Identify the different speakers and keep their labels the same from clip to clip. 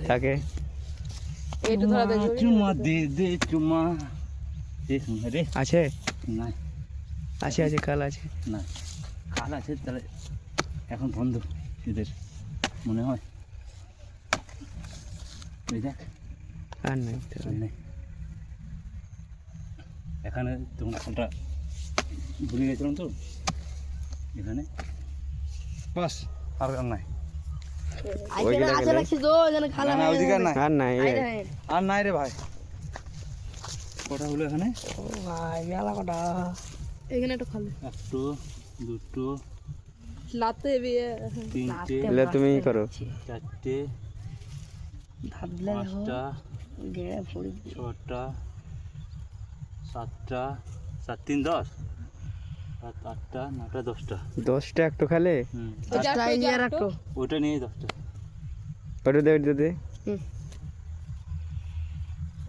Speaker 1: তাকে
Speaker 2: এইটু ধরা দেখো
Speaker 3: চুমা দে দে চুমা দে শুনে রে
Speaker 1: আছে
Speaker 3: না
Speaker 1: আছে আছে কাল আছে
Speaker 3: না কাল আছে তাহলে এখন বন্ধ এদের মনে হয় ওই দেখ
Speaker 1: আর নাই তো।
Speaker 3: আর নেই এখানে তখন খালটা ভুলে গেছিলাম তো এখানে বাস আর নাই
Speaker 1: ওইখানে
Speaker 2: আছে রাখছি তো এখানে খালা
Speaker 3: না, ওইদিকে আর নাই
Speaker 1: আর নাই এই
Speaker 3: আর নাই রে ভাই কটা হলো এখানে
Speaker 2: ও ভাই মেলা কটা এখানে একটু খালে
Speaker 3: একটু দুটো
Speaker 2: লাতে বিয়ে
Speaker 3: তিনটে
Speaker 1: এলে তুমি করো
Speaker 3: চারটে
Speaker 2: ভাবলে
Speaker 3: পাঁচটা
Speaker 2: গেড়ে পড়ি
Speaker 3: ছটা সাতটা 7 3 10 সাত আটটা নটা 10টা
Speaker 1: 10টা একটু খালে
Speaker 2: দশটা এই আর একটু
Speaker 3: ওইটা নিয়ে 10টা
Speaker 1: ওটা দে ওটা দে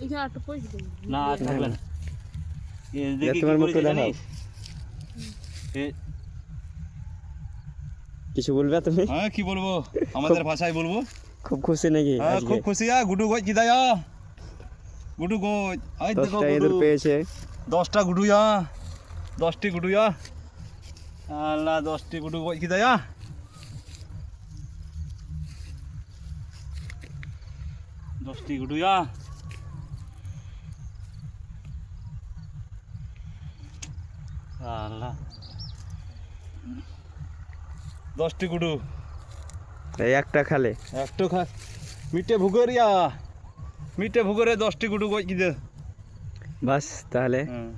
Speaker 2: এখানে একটু পয়সা দিন
Speaker 3: না আর থাকবে না এ দেখি
Speaker 1: তোমার
Speaker 3: কি
Speaker 1: মুখটা
Speaker 3: করেছে
Speaker 1: দেখাও।
Speaker 3: জানিস এ
Speaker 1: কিছু বলবে তুমি
Speaker 3: হ্যাঁ কি বলবো আমাদের ভাষায় বলবো
Speaker 1: খুব খুশি নাকি
Speaker 3: হ্যাঁ
Speaker 1: আজকে
Speaker 3: খুব খুশি গুডু গজ কি দায়া গুডু গজ আই দেখো
Speaker 1: 10টা
Speaker 3: গুডু
Speaker 1: এদের পেয়েছে
Speaker 3: 10টা গুডু 10টি গুডু আল্লাহ 10টি গুডু গজ কি দায়া 10টি গুডু আল্লাহ 10টি গুডু
Speaker 1: এই একটা খালে
Speaker 3: একটু খা মিটে ভুগরিয়া মিটে ভুগরে 10টি গুডু গজ কি দে
Speaker 1: বাস তাহলে
Speaker 3: হ্যাঁ